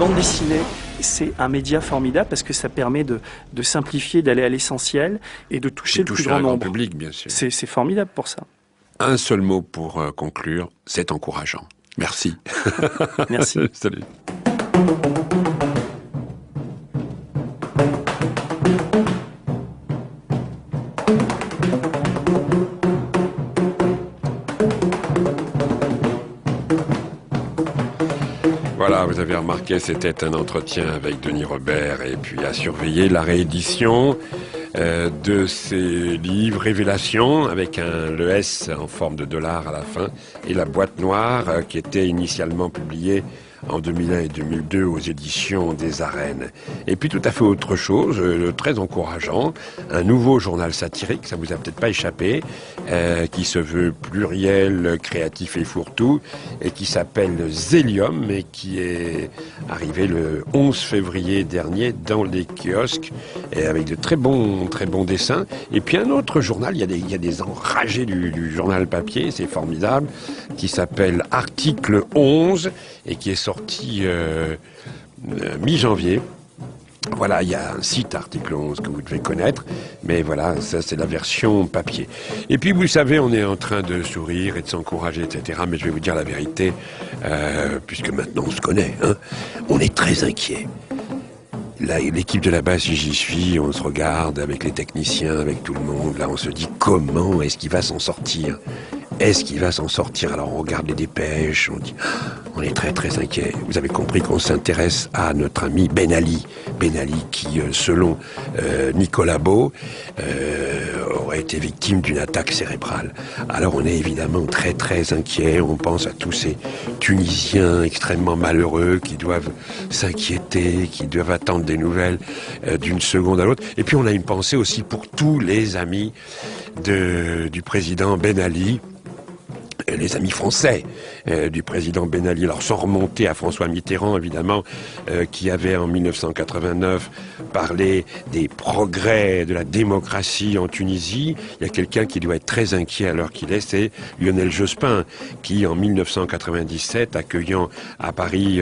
bande dessinée, c'est un média formidable parce que ça permet de simplifier, d'aller à l'essentiel et de toucher le plus grand nombre. Public, bien sûr. C'est formidable pour ça. Un seul mot pour conclure, c'est encourageant. Merci. Merci. Salut. Voilà, vous avez remarqué, c'était un entretien avec Denis Robert et puis à surveiller la réédition de ses livres Révélation avec le S en forme de dollar à la fin et la boîte noire qui était initialement publiée en 2001 et 2002 aux éditions des Arènes. Et puis tout à fait autre chose, très encourageant, un nouveau journal satirique, ça vous a peut-être pas échappé, qui se veut pluriel, créatif et fourre-tout, et qui s'appelle Zélium, et qui est arrivé le 11 février dernier dans les kiosques, et avec de très bons dessins. Et puis un autre journal, il y a des enragés du journal papier, c'est formidable, qui s'appelle Article 11, et qui est sorti mi-janvier. Voilà, il y a un site Article 11 que vous devez connaître, mais voilà, ça c'est la version papier. Et puis vous savez, on est en train de sourire et de s'encourager, etc. Mais je vais vous dire la vérité, puisque maintenant on se connaît, hein, on est très inquiet. L'équipe de la base, si j'y suis, on se regarde avec les techniciens, avec tout le monde, là on se dit comment est-ce qu'il va s'en sortir ? Est-ce qu'il va s'en sortir? Alors on regarde les dépêches, on dit, on est très très inquiet. Vous avez compris qu'on s'intéresse à notre ami Ben Ali. Ben Ali qui, selon Nicolas Beau, aurait été victime d'une attaque cérébrale. Alors on est évidemment très très inquiet. On pense à tous ces Tunisiens extrêmement malheureux qui doivent s'inquiéter, qui doivent attendre des nouvelles d'une seconde à l'autre. Et puis on a une pensée aussi pour tous les amis du président Ben Ali, les amis français du président Ben Ali, alors sans remonter à François Mitterrand évidemment, qui avait en 1989 parlé des progrès de la démocratie en Tunisie. Il y a quelqu'un qui doit être très inquiet à l'heure qu'il est, c'est Lionel Jospin, qui en 1997, accueillant à Paris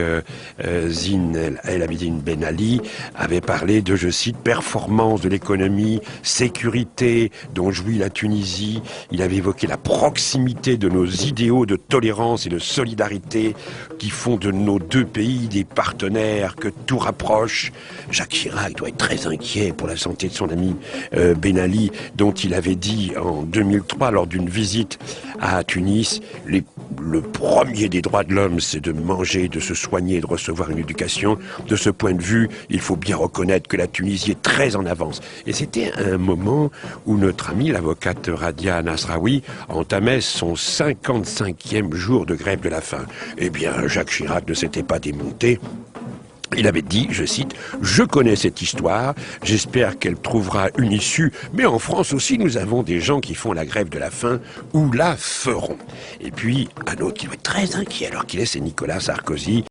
Zine El Abidine Ben Ali, avait parlé de, je cite, performance de l'économie, sécurité dont jouit la Tunisie. Il avait évoqué la proximité de nos idéaux de tolérance et de solidarité qui font de nos deux pays des partenaires que tout rapproche. Jacques Chirac doit être très inquiet pour la santé de son ami Ben Ali, dont il avait dit en 2003 lors d'une visite à Tunis, le premier des droits de l'homme, c'est de manger, de se soigner, de recevoir une éducation. De ce point de vue, il faut bien reconnaître que la Tunisie est très en avance. Et c'était un moment où notre amie, l'avocate Radia Nasraoui, entamait son 55e jour de grève de la faim. Eh bien, Jacques Chirac ne s'était pas démonté. Il avait dit, je cite, « Je connais cette histoire, j'espère qu'elle trouvera une issue, mais en France aussi, nous avons des gens qui font la grève de la faim ou la feront. » Et puis, un autre qui doit être très inquiet alors qu'il est, c'est Nicolas Sarkozy.